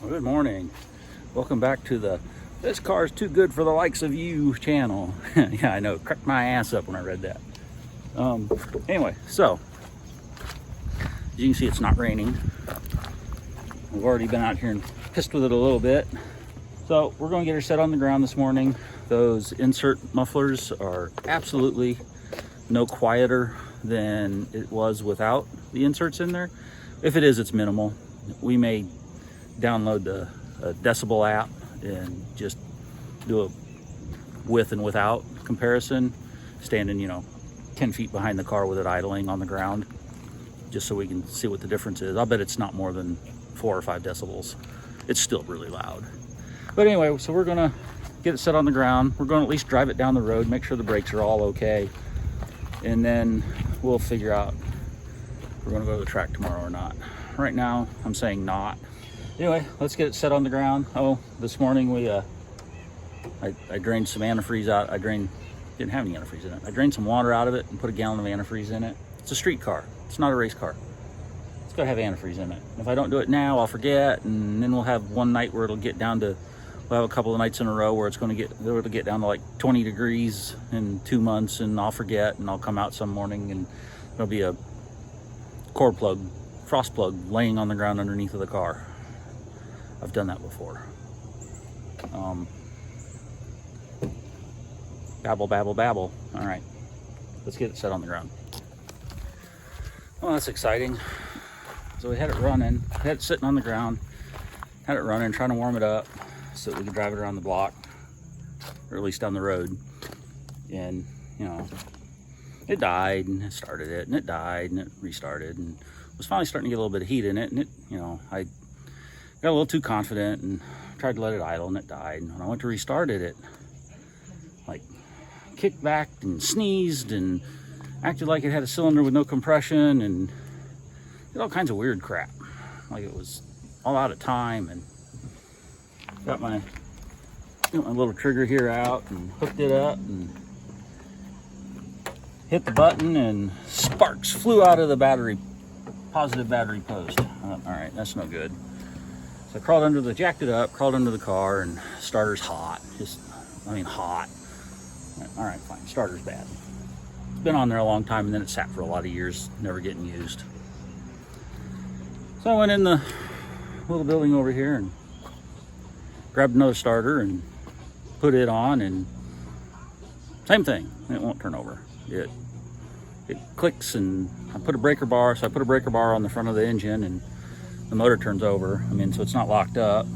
Well, good morning. Welcome back to the "This Car's Too Good for the Likes of You" channel. Yeah, I know. Cracked my ass up when I read that. Anyway, so as you can see, it's not raining. We've already been out here and pissed with it a little bit. So we're going to get her set on the ground this morning. Those insert mufflers are absolutely no quieter than it was without the inserts in there. If it is, it's minimal. We may download the decibel app and just do a with and without comparison, standing 10 feet behind the car with it idling on the ground, just so we can see what the difference is. I'll bet it's not more than 4 or 5 decibels. It's still really loud. But anyway, so we're gonna get it set on the ground. We're gonna at least drive it down the road, make sure the brakes are all okay, and then we'll figure out if we're gonna go to the track tomorrow or not. Right now, I'm saying not. Anyway, let's get it set on the ground. Oh, this morning I drained some antifreeze out. Didn't have any antifreeze in it. I drained some water out of it and put a gallon of antifreeze in it. It's a street car. It's not a race car. It's gotta have antifreeze in it. If I don't do it now, I'll forget, and then we'll have one night where it'll get down to, we'll have a couple of nights in a row where it'll get down to like 20 degrees in 2 months, and I'll forget, and I'll come out some morning and there'll be a cord plug, frost plug laying on the ground underneath of the car. I've done that before. Babble, babble, babble. All right, let's get it set on the ground. Well, that's exciting. So we had it running, had it sitting on the ground, had it running, trying to warm it up so that we could drive it around the block, or at least down the road. And, it died, and it started it, and it died, and it restarted, and was finally starting to get a little bit of heat in it. And it, I got a little too confident and tried to let it idle, and it died. And when I went to restart it, it like kicked back and sneezed and acted like it had a cylinder with no compression and did all kinds of weird crap. Like it was all out of time, and got my little trigger here out and hooked it up and hit the button, and sparks flew out of the positive battery post. All right, that's no good. So I jacked it up, crawled under the car, and starter's hot. Hot. All right, fine, starter's bad. It's been on there a long time, and then it sat for a lot of years, never getting used. So I went in the little building over here and grabbed another starter and put it on, and same thing, it won't turn over. It clicks, and I put a breaker bar, so I put a breaker bar on the front of the engine, and the motor turns over. So it's not locked up.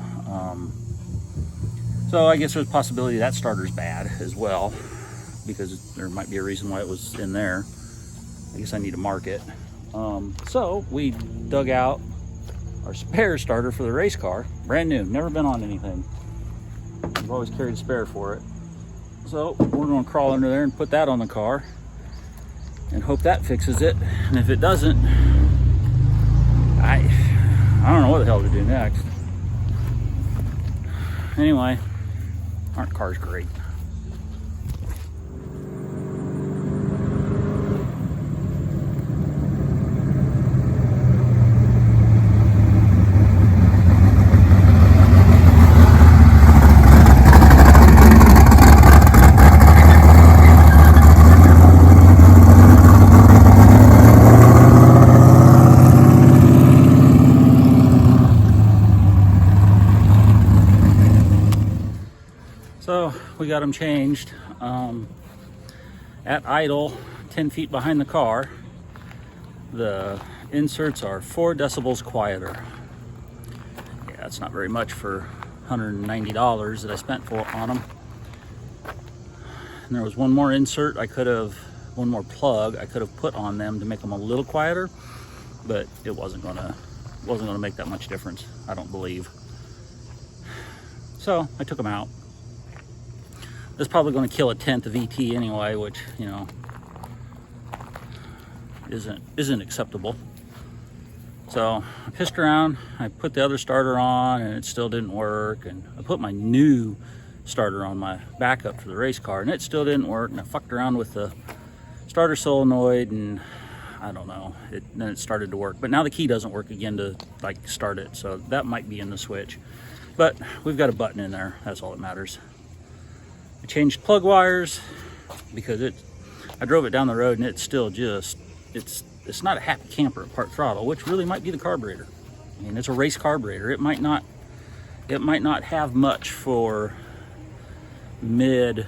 So I guess there's a possibility that starter's bad as well, because there might be a reason why it was in there. I guess I need to mark it. So we dug out our spare starter for the race car, brand new, never been on anything. I've always carried a spare for it. So we're going to crawl under there and put that on the car and hope that fixes it. And if it doesn't, I don't know what the hell to do next. Anyway, aren't cars great? So we got them changed. At idle, 10 feet behind the car, the inserts are 4 decibels quieter. Yeah, that's not very much for $190 that I spent on them. And there was one more insert one more plug I could have put on them to make them a little quieter, but it wasn't gonna make that much difference, I don't believe. So I took them out. This is probably going to kill a tenth of ET anyway, which isn't acceptable. So I pissed around. I put the other starter on, and it still didn't work. And I put my new starter on my backup for the race car, and it still didn't work. And I fucked around with the starter solenoid, and I don't know. Then it started to work, but now the key doesn't work again to like start it. So that might be in the switch, but we've got a button in there. That's all that matters. I changed plug wires because I drove it down the road and it's still just, it's not a happy camper at part throttle, which really might be the carburetor. I mean, it's a race carburetor. It might not have much for mid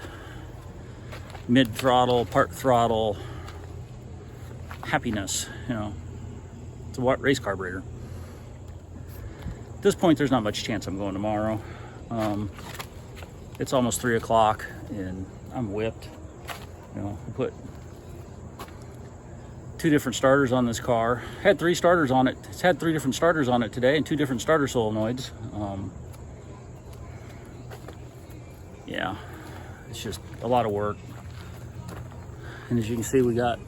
throttle, part throttle happiness, you know. It's a race carburetor. At this point, there's not much chance I'm going tomorrow. It's almost 3 o'clock and I'm whipped. You know, I put 2 different starters on this car. Had 3 starters on it. It's had 3 different starters on it today and 2 different starter solenoids. Yeah, it's just a lot of work. And as you can see, we got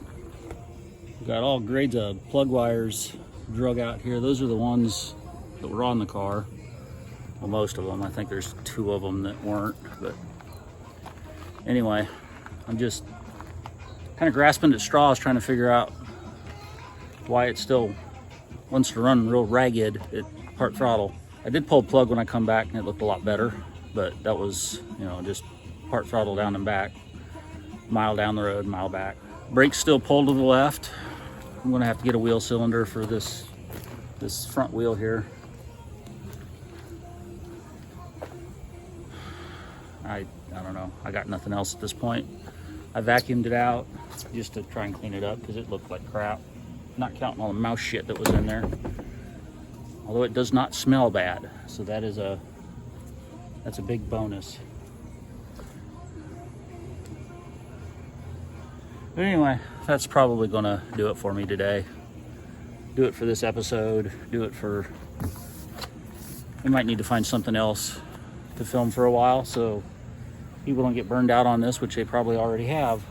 all grades of plug wires drug out here. Those are the ones that were on the car. Well, most of them. I think there's 2 of them that weren't. But anyway, I'm just kind of grasping at straws, trying to figure out why it still wants to run real ragged at part throttle. I did pull a plug when I come back and it looked a lot better, but that was, you know, just part throttle down and back, mile down the road, mile back. Brakes still pull to the left. I'm gonna have to get a wheel cylinder for this front wheel here. I don't know. I got nothing else at this point. I vacuumed it out just to try and clean it up because it looked like crap. Not counting all the mouse shit that was in there. Although it does not smell bad, so that's a big bonus. But anyway, that's probably gonna do it for me today. Do it for this episode. We might need to find something else to film for a while so people don't get burned out on this, which they probably already have.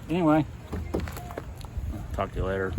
Anyway, I'll talk to you later.